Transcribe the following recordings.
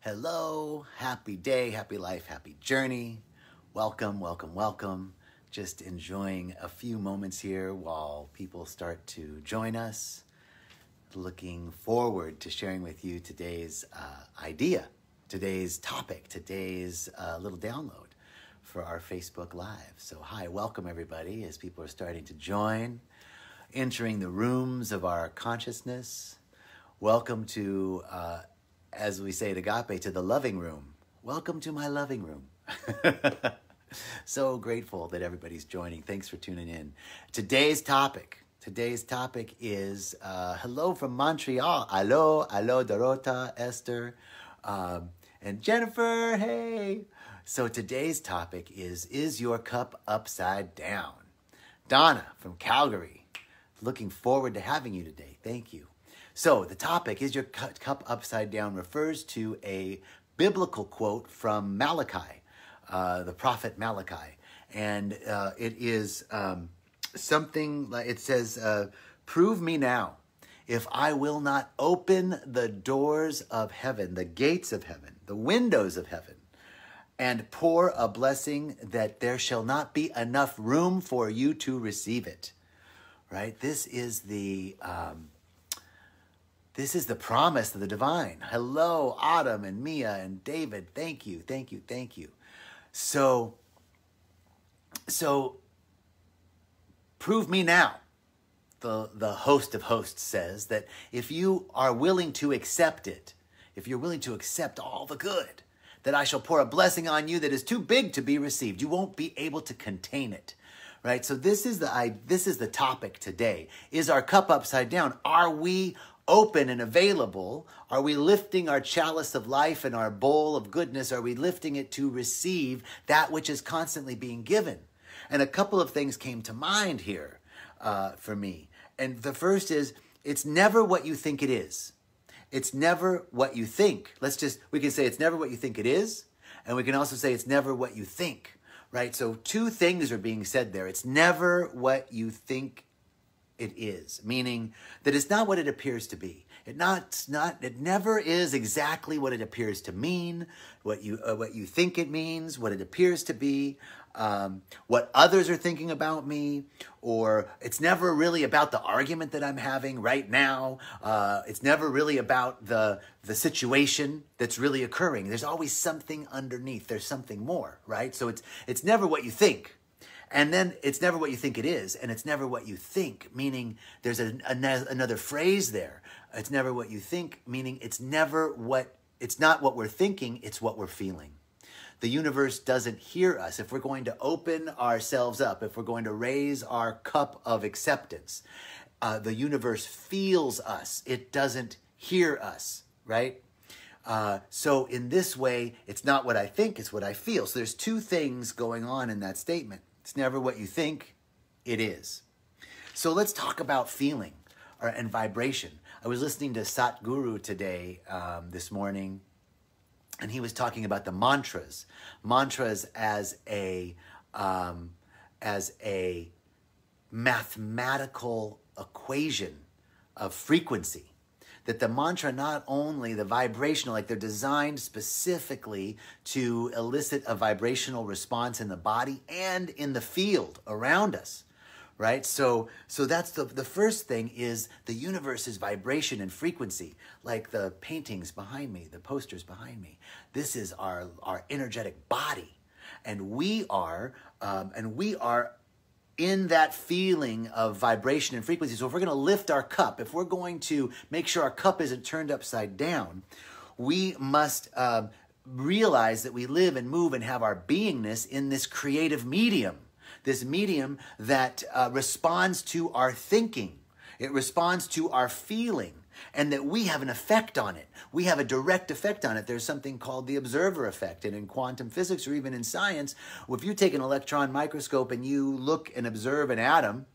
Hello, happy day, happy life, happy journey. Welcome, welcome, welcome. Just enjoying a few moments here while people start to join us. Looking forward to sharing with you today's idea, today's topic, today's little download for our Facebook Live. So hi, welcome everybody as people are starting to join, entering the rooms of our consciousness. Welcome to as we say at Agape, to the loving room. Welcome to my loving room. So grateful that everybody's joining. Thanks for tuning in. Today's topic is hello from Montreal. Hello, Dorota, Esther, and Jennifer, hey. So today's topic is your cup upside down? Donna from Calgary, looking forward to having you today. Thank you. So the topic, is your cup upside down, refers to a biblical quote from Malachi, the prophet Malachi. And it is something like, it says, prove me now if I will not open the doors of heaven, the gates of heaven, the windows of heaven, and pour a blessing that there shall not be enough room for you to receive it. Right? This is the promise of the divine. Hello, Autumn and Mia and David. Thank you, thank you, thank you. So prove me now. The host of hosts says that if you are willing to accept it, if you're willing to accept all the good, that I shall pour a blessing on you that is too big to be received. You won't be able to contain it. Right? So this is the topic today. Is our cup upside down? Are we open and available? Are we lifting our chalice of life and our bowl of goodness? Are we lifting it to receive that which is constantly being given? And a couple of things came to mind here for me. And the first is, it's never what you think it is. It's never what you think. We can say it's never what you think it is. And we can also say it's never what you think. Right? So two things are being said there. It's never what you think it is, meaning that it's not what it appears to be. It never is exactly what it appears to mean, what you think it means, what it appears to be, what others are thinking about me, or it's never really about the argument that I'm having right now. It's never really about the situation that's really occurring. There's always something underneath. There's something more, right? So it's never what you think. And then it's never what you think it is, and it's never what you think, meaning there's another phrase there. It's never what you think, meaning it's not what we're thinking, it's what we're feeling. The universe doesn't hear us. If we're going to open ourselves up, if we're going to raise our cup of acceptance, the universe feels us. It doesn't hear us, right? So in this way, it's not what I think, it's what I feel. So there's two things going on in that statement. It's never what you think, it is. So let's talk about feeling and vibration. I was listening to Satguru today, this morning, and he was talking about the mantras. Mantras as a mathematical equation of frequency. That the mantra, not only the vibrational, like they're designed specifically to elicit a vibrational response in the body and in the field around us, right? So that's the first thing, is the universe's vibration and frequency, like the paintings behind me, the posters behind me. This is our energetic body, and we are in that feeling of vibration and frequency. So if we're going to lift our cup, if we're going to make sure our cup isn't turned upside down, we must realize that we live and move and have our beingness in this creative medium, this medium that responds to our thinking. It responds to our feeling, and that we have an effect on it. We have a direct effect on it. There's something called the observer effect. And in quantum physics, or even in science, if you take an electron microscope and you look and observe an atom,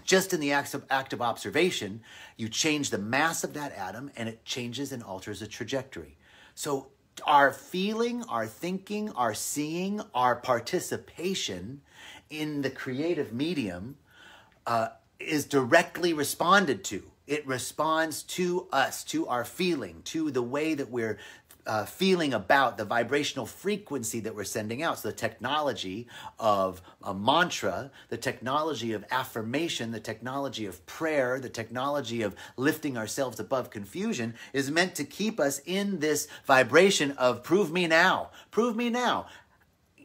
just in the act of observation, you change the mass of that atom, and it changes and alters the trajectory. So our feeling, our thinking, our seeing, our participation in the creative medium is directly responded to It responds to us, to our feeling, to the way that we're feeling about the vibrational frequency that we're sending out. So the technology of a mantra, the technology of affirmation, the technology of prayer, the technology of lifting ourselves above confusion is meant to keep us in this vibration of prove me now, prove me now.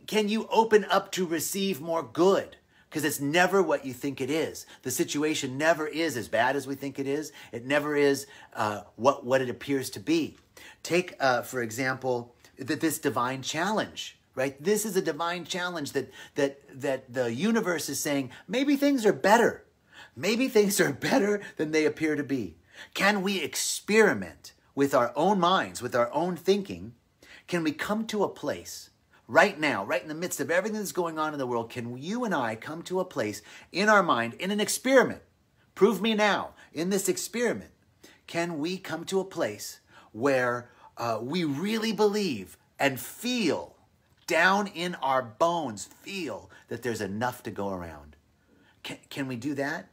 Can you open up to receive more good? Because it's never what you think it is. The situation never is as bad as we think it is. It never is what it appears to be. Take, for example, this divine challenge, right? This is a divine challenge that the universe is saying, maybe things are better. Maybe things are better than they appear to be. Can we experiment with our own minds, with our own thinking? Can we come to a place right now, right in the midst of everything that's going on in the world, can you and I come to a place in our mind, in an experiment? Prove me now, in this experiment, can we come to a place where we really believe and feel, down in our bones, feel that there's enough to go around? Can we do that?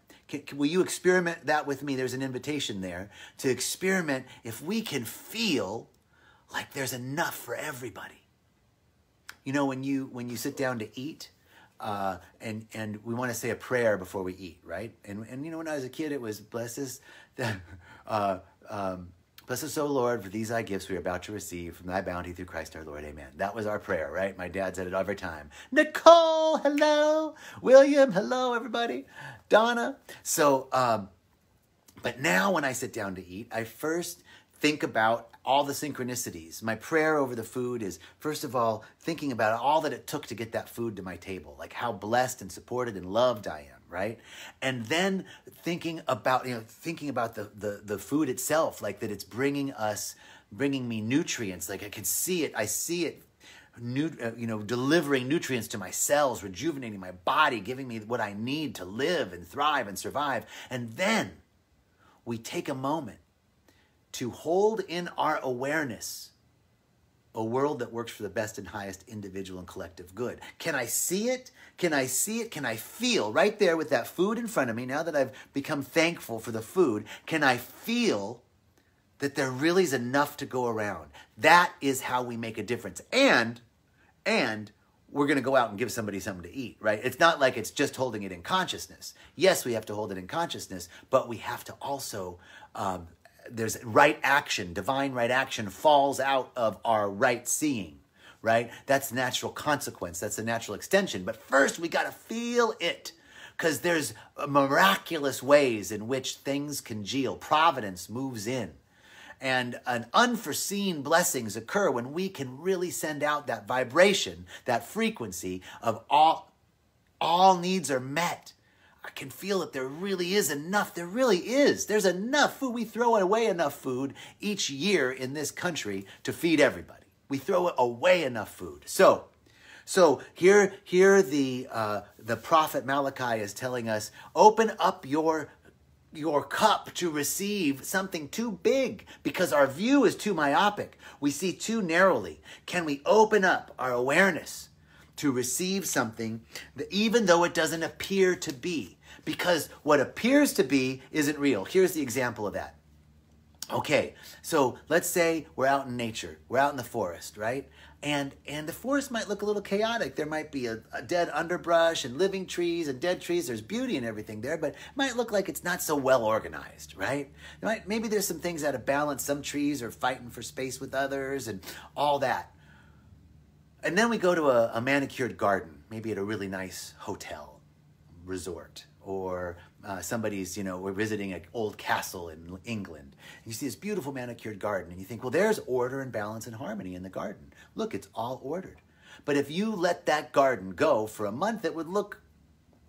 Will you experiment that with me? There's an invitation there to experiment if we can feel like there's enough for everybody. You know, when you sit down to eat, and we want to say a prayer before we eat, right? And you know, when I was a kid, it was bless us, bless us, O Lord, for these thy gifts we are about to receive from thy bounty through Christ our Lord. Amen. That was our prayer, right? My dad said it every time. Nicole, hello. William, hello, everybody. Donna. So, but now when I sit down to eat, I first think about all the synchronicities. My prayer over the food is, first of all, thinking about all that it took to get that food to my table, like how blessed and supported and loved I am, right? And then thinking about the food itself, like that it's bringing me nutrients. Like I can see it. I see it, delivering nutrients to my cells, rejuvenating my body, giving me what I need to live and thrive and survive. And then we take a moment to hold in our awareness a world that works for the best and highest individual and collective good. Can I see it? Can I see it? Can I feel right there with that food in front of me, now that I've become thankful for the food, can I feel that there really is enough to go around? That is how we make a difference. And we're going to go out and give somebody something to eat, right? It's not like it's just holding it in consciousness. Yes, we have to hold it in consciousness, but we have to also... there's right action, divine right action falls out of our right seeing, right? That's natural consequence. That's a natural extension. But first we got to feel it, because there's miraculous ways in which things congeal. Providence moves in, and unforeseen blessings occur when we can really send out that vibration, that frequency of all needs are met. I can feel that there really is enough. There really is. There's enough food. We throw away enough food each year in this country to feed everybody. We throw away enough food. So here the prophet Malachi is telling us, open up your cup to receive something too big, because our view is too myopic. We see too narrowly. Can we open up our awareness to receive something that, even though it doesn't appear to be, because what appears to be isn't real. Here's the example of that. Okay, so let's say we're out in nature, we're out in the forest, right? And the forest might look a little chaotic. There might be a dead underbrush and living trees and dead trees. There's beauty and everything there, but it might look like it's not so well organized, right? Maybe there's some things out of balance. Some trees are fighting for space with others and all that. And then we go to a manicured garden, maybe at a really nice hotel, resort, or we're visiting an old castle in England. And you see this beautiful manicured garden, and you think, well, there's order and balance and harmony in the garden. Look, it's all ordered. But if you let that garden go for a month, it would look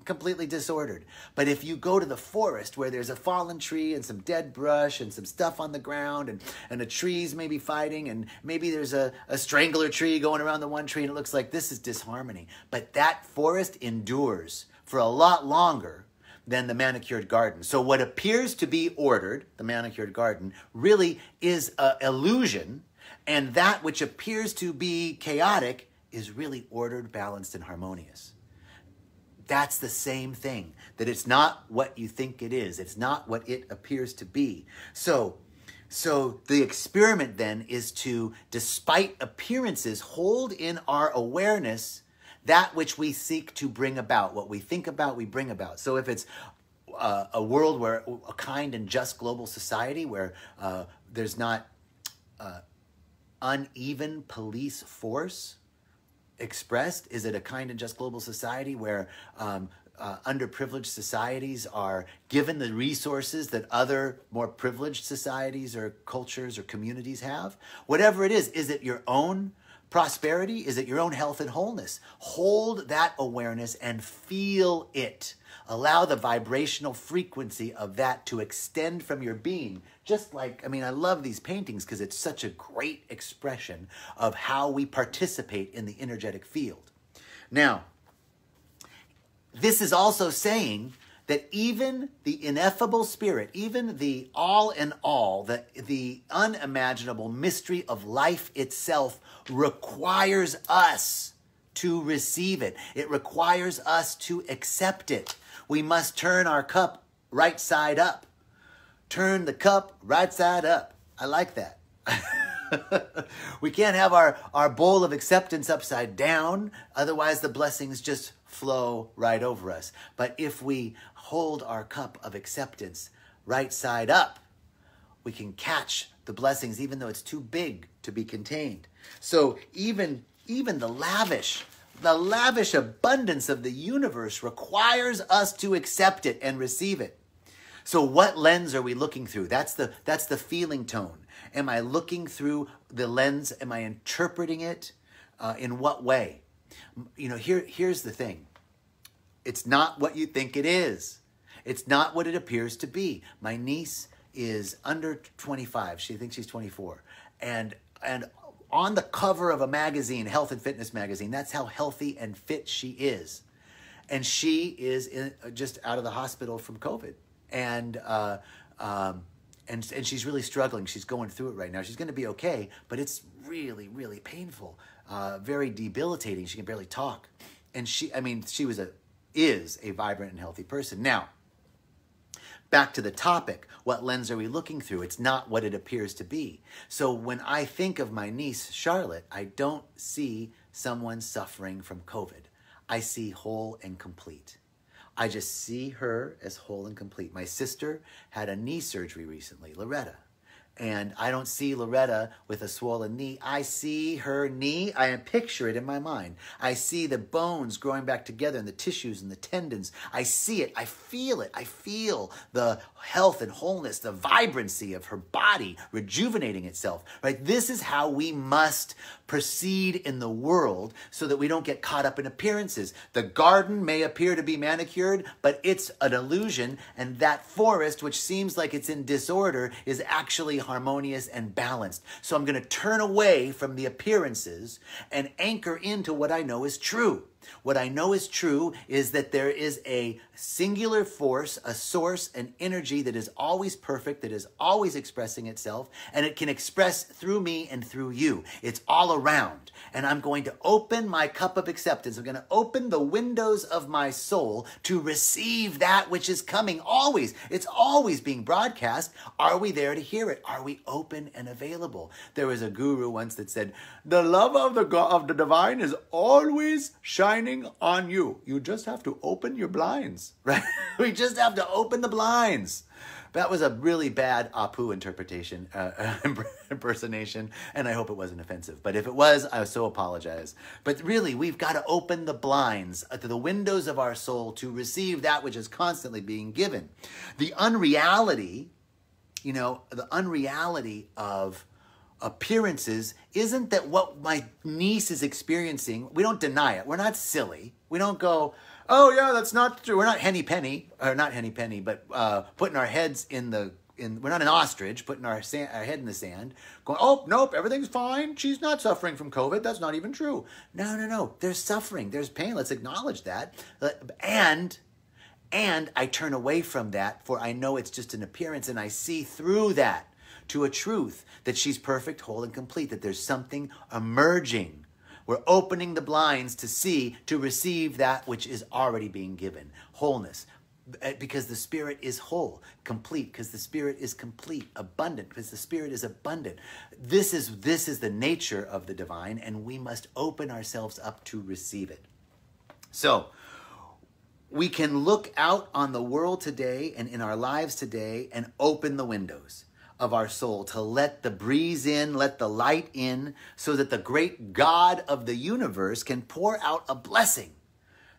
completely disordered. But if you go to the forest where there's a fallen tree and some dead brush and some stuff on the ground, and the trees may be fighting, and maybe there's a strangler tree going around the one tree, and it looks like this is disharmony. But that forest endures for a lot longer than the manicured garden. So what appears to be ordered, the manicured garden, really is an illusion, and that which appears to be chaotic is really ordered, balanced, and harmonious. That's the same thing, that it's not what you think it is. It's not what it appears to be. So the experiment then is to, despite appearances, hold in our awareness that which we seek to bring about. What we think about, we bring about. So if it's a world where a kind and just global society where there's not uneven police force expressed, is it a kind and just global society where underprivileged societies are given the resources that other more privileged societies or cultures or communities have? Whatever it is it your own prosperity? Is it your own health and wholeness? Hold that awareness and feel it. Allow the vibrational frequency of that to extend from your being. Just like, I love these paintings because it's such a great expression of how we participate in the energetic field. Now, this is also saying that even the ineffable spirit, even the all in all, the unimaginable mystery of life itself requires us to receive it. It requires us to accept it. We must turn our cup right side up. Turn the cup right side up. I like that. We can't have our bowl of acceptance upside down. Otherwise, the blessings just flow right over us. But if we hold our cup of acceptance right side up, we can catch the blessings even though it's too big to be contained. So even the lavish abundance of the universe requires us to accept it and receive it. So what lens are we looking through? That's the feeling tone. Am I looking through the lens? Am I interpreting it? In what way? Here's the thing. It's not what you think it is. It's not what it appears to be. My niece is under 25. She thinks she's 24. And on the cover of a magazine, health and fitness magazine, that's how healthy and fit she is. And she is just out of the hospital from COVID. And she's really struggling. She's going through it right now. She's going to be okay, but it's really, really painful, very debilitating. She can barely talk. And she is a vibrant and healthy person. Now, back to the topic, what lens are we looking through? It's not what it appears to be. So when I think of my niece, Charlotte, I don't see someone suffering from COVID. I see whole and complete. I just see her as whole and complete. My sister had a knee surgery recently, Loretta. And I don't see Loretta with a swollen knee. I see her knee. I picture it in my mind. I see the bones growing back together and the tissues and the tendons. I see it. I feel it. I feel the health and wholeness, the vibrancy of her body rejuvenating itself. Right? This is how we must proceed in the world so that we don't get caught up in appearances. The garden may appear to be manicured, but it's an illusion. And that forest, which seems like it's in disorder, is actually harmonious and balanced. So I'm going to turn away from the appearances and anchor into what I know is true. What I know is true is that there is a singular force, a source, an energy that is always perfect, that is always expressing itself, and it can express through me and through you. It's all around. And I'm going to open my cup of acceptance. I'm going to open the windows of my soul to receive that which is coming always. It's always being broadcast. Are we there to hear it? Are we open and available? There was a guru once that said, the love of the divine is always shining on you. You just have to open your blinds, right? We just have to open the blinds. That was a really bad Apu interpretation, impersonation, and I hope it wasn't offensive. But if it was, I so apologize. But really, we've got to open the blinds to the windows of our soul to receive that which is constantly being given. The unreality, the unreality of appearances isn't that what my niece is experiencing. We don't deny it. We're not silly. We don't go, oh yeah, that's not true. We're not Henny Penny, but putting our heads we're not an ostrich, putting our head in the sand, going, oh, nope, everything's fine. She's not suffering from COVID. That's not even true. No. There's suffering. There's pain. Let's acknowledge that. And I turn away from that, for I know it's just an appearance, and I see through that to a truth that she's perfect, whole, and complete, that there's something emerging We're opening the blinds to see, to receive that which is already being given. Wholeness. Because the Spirit is whole, complete, because the Spirit is complete, abundant, because the Spirit is abundant. This is the nature of the divine, and we must open ourselves up to receive it. So, we can look out on the world today and in our lives today and open the windows of our soul to let the breeze in, let the light in, so that the great God of the universe can pour out a blessing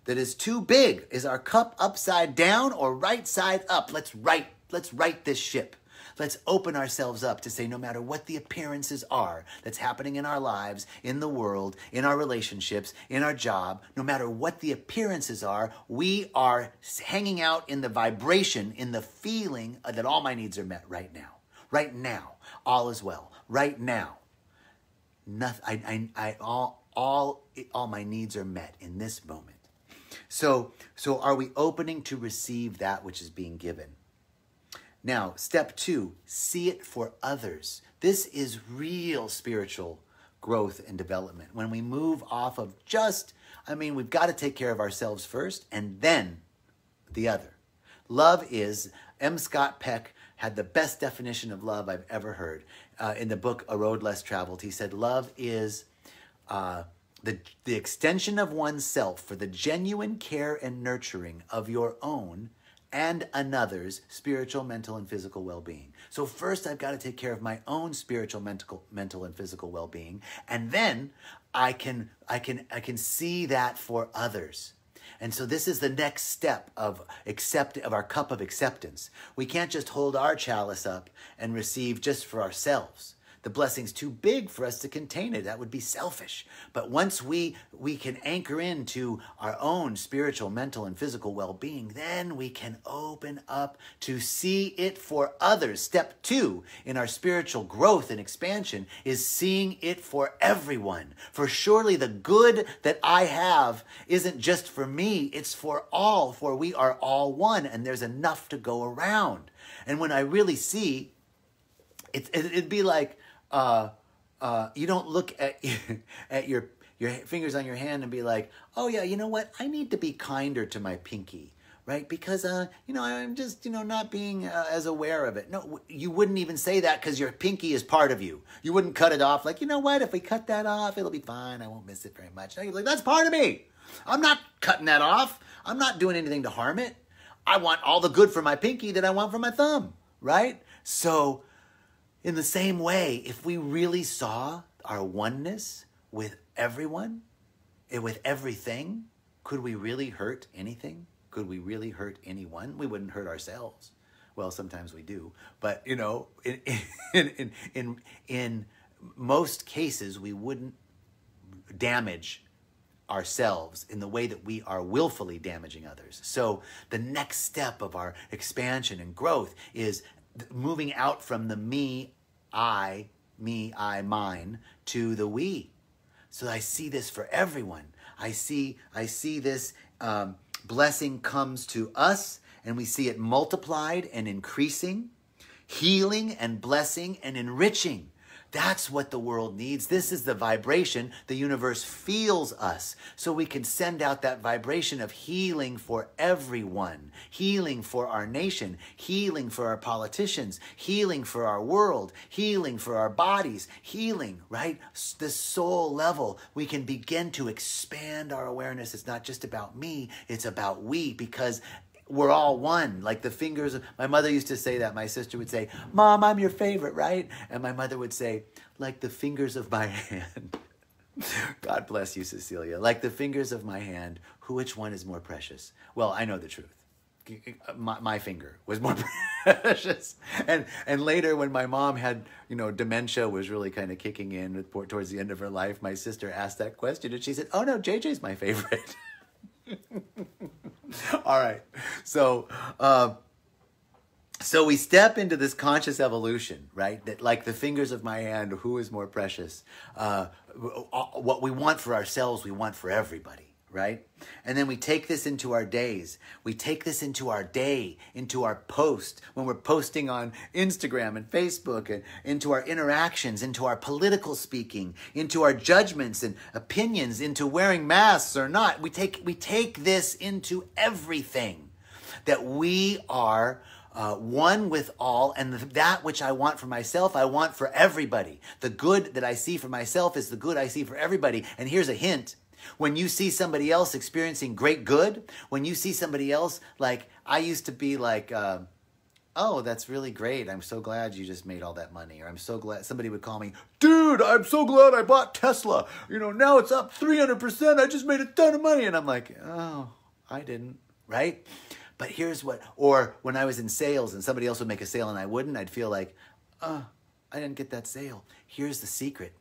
that is too big. Is our cup upside down or right side up? Let's right this ship. Let's open ourselves up to say, no matter what the appearances are that's happening in our lives, in the world, in our relationships, in our job, no matter what the appearances are, we are hanging out in the vibration, in the feeling that all my needs are met right now. Right now, all is well. Right now, nothing. All my needs are met in this moment. So are we opening to receive that which is being given? Now, step 2, see it for others. This is real spiritual growth and development. When we move off of we've got to take care of ourselves first and then the other. Love is, M. Scott Peck had the best definition of love I've ever heard. In the book, A Road Less Traveled, he said, love is the extension of oneself for the genuine care and nurturing of your own and another's spiritual, mental, and physical well-being. So first, I've got to take care of my own spiritual, mental, and physical well-being, and then I can see that for others. And so this is the next step of our cup of acceptance. We can't just hold our chalice up and receive just for ourselves. The blessing's too big for us to contain it. That would be selfish. But once we can anchor into our own spiritual, mental, and physical well-being, then we can open up to see it for others. Step 2 in our spiritual growth and expansion is seeing it for everyone. For surely the good that I have isn't just for me, it's for all, for we are all one, and there's enough to go around. And when I really see, it'd be like, you don't look at your fingers on your hand and be like, oh yeah, you know what? I need to be kinder to my pinky, right? Because, I'm just, not being as aware of it. No, you wouldn't even say that because your pinky is part of you. You wouldn't cut it off like, you know what? If we cut that off, it'll be fine. I won't miss it very much. No, you're like, that's part of me. I'm not cutting that off. I'm not doing anything to harm it. I want all the good for my pinky that I want for my thumb, right? So, in the same way, if we really saw our oneness with everyone, and with everything, could we really hurt anything? Could we really hurt anyone? We wouldn't hurt ourselves. Well, sometimes we do. But, in most cases, we wouldn't damage ourselves in the way that we are willfully damaging others. So the next step of our expansion and growth is moving out from the me, I, mine, to the we. So I see this for everyone. I see this blessing comes to us, and we see it multiplied and increasing, healing and blessing and enriching. That's what the world needs. This is the vibration. The universe feels us. So we can send out that vibration of healing for everyone, healing for our nation, healing for our politicians, healing for our world, healing for our bodies, healing, right? The soul level. We can begin to expand our awareness. It's not just about me, it's about we, because we're all one. Like the fingers of, my mother used to say that. My sister would say, Mom, I'm your favorite, right? And my mother would say, like the fingers of my hand. God bless you, Cecilia. Like the fingers of my hand, which one is more precious? Well, I know the truth. My finger was more precious. And later when my mom had, dementia was really kind of kicking in towards the end of her life, my sister asked that question and she said, oh no, JJ's my favorite. All right. So we step into this conscious evolution, right? That like the fingers of my hand, who is more precious? What we want for ourselves, we want for everybody, right? And then we take this into our days. We take this into our day, into our post, when we're posting on Instagram and Facebook, and into our interactions, into our political speaking, into our judgments and opinions, into wearing masks or not. We take this into everything, that we are one with all, and that which I want for myself, I want for everybody. The good that I see for myself is the good I see for everybody. And here's a hint. When you see somebody else experiencing great good, when you see somebody else, like I used to be like, oh, that's really great. I'm so glad you just made all that money. Or I'm so glad somebody would call me, dude, I'm so glad I bought Tesla. You know, now it's up 300%. I just made a ton of money. And I'm like, oh, I didn't, right? But here's what, or when I was in sales and somebody else would make a sale and I wouldn't, I'd feel like, I didn't get that sale. Here's the secret.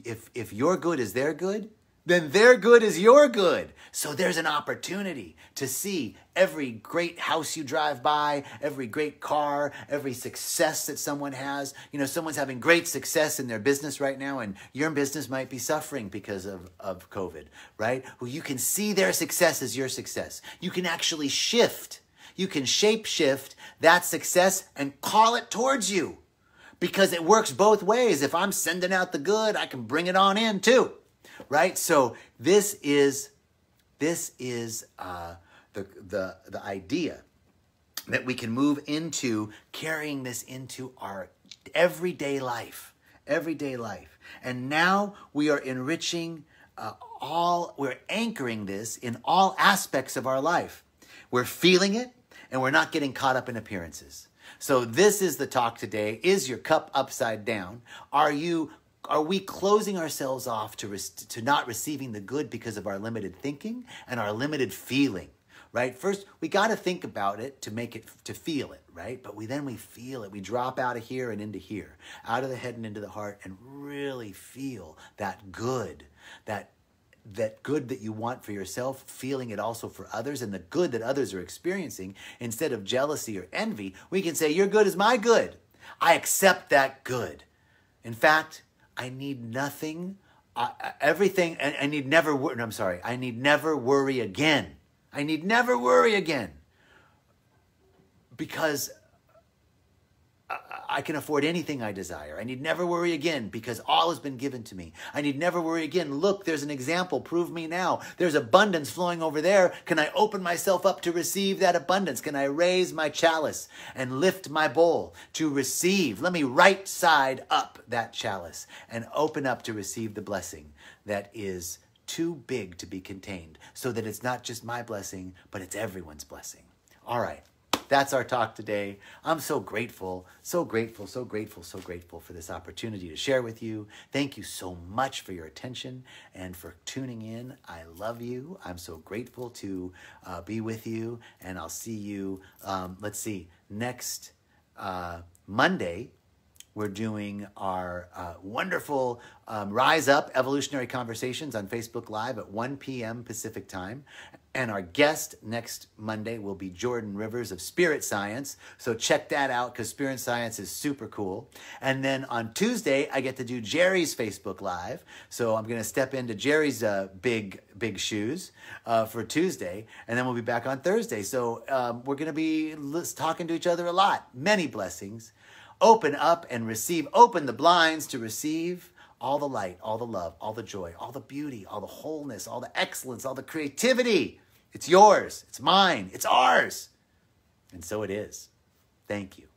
If your good is their good, then their good is your good. So there's an opportunity to see every great house you drive by, every great car, every success that someone has. You know, someone's having great success in their business right now, and your business might be suffering because of COVID, right? Well, you can see their success as your success. You can actually shift. You can shape shift that success and call it towards you, because it works both ways. If I'm sending out the good, I can bring it on in too. Right? So this is the idea that we can move into carrying this into our everyday life. And now we are enriching we're anchoring this in all aspects of our life. We're feeling it, and we're not getting caught up in appearances. So this is the talk today. Is your cup upside down? Are we closing ourselves off to not receiving the good because of our limited thinking and our limited feeling, right? First, we got to think about it to feel it, right? But then we feel it. We drop out of here and into here, out of the head and into the heart, and really feel that good, that good that you want for yourself, feeling it also for others, and the good that others are experiencing. Instead of jealousy or envy, we can say, your good is my good. I accept that good. In fact, I need nothing, everything, and I need never worry again. I need never worry again. Because I can afford anything I desire. I need never worry again because all has been given to me. I need never worry again. Look, there's an example. Prove me now. There's abundance flowing over there. Can I open myself up to receive that abundance? Can I raise my chalice and lift my bowl to receive? Let me right side up that chalice and open up to receive the blessing that is too big to be contained, so that it's not just my blessing, but it's everyone's blessing. All right. That's our talk today. I'm so grateful for this opportunity to share with you. Thank you so much for your attention and for tuning in. I love you. I'm so grateful to be with you. And I'll see you, next Monday. We're doing our wonderful Rise Up Evolutionary Conversations on Facebook Live at 1 p.m. Pacific Time. And our guest next Monday will be Jordan Rivers of Spirit Science. So check that out, because Spirit Science is super cool. And then on Tuesday, I get to do Jerry's Facebook Live. So I'm going to step into Jerry's big shoes for Tuesday. And then we'll be back on Thursday. So we're going to be talking to each other a lot. Many blessings. Open up and receive. Open the blinds to receive all the light, all the love, all the joy, all the beauty, all the wholeness, all the excellence, all the creativity. It's yours. It's mine. It's ours. And so it is. Thank you.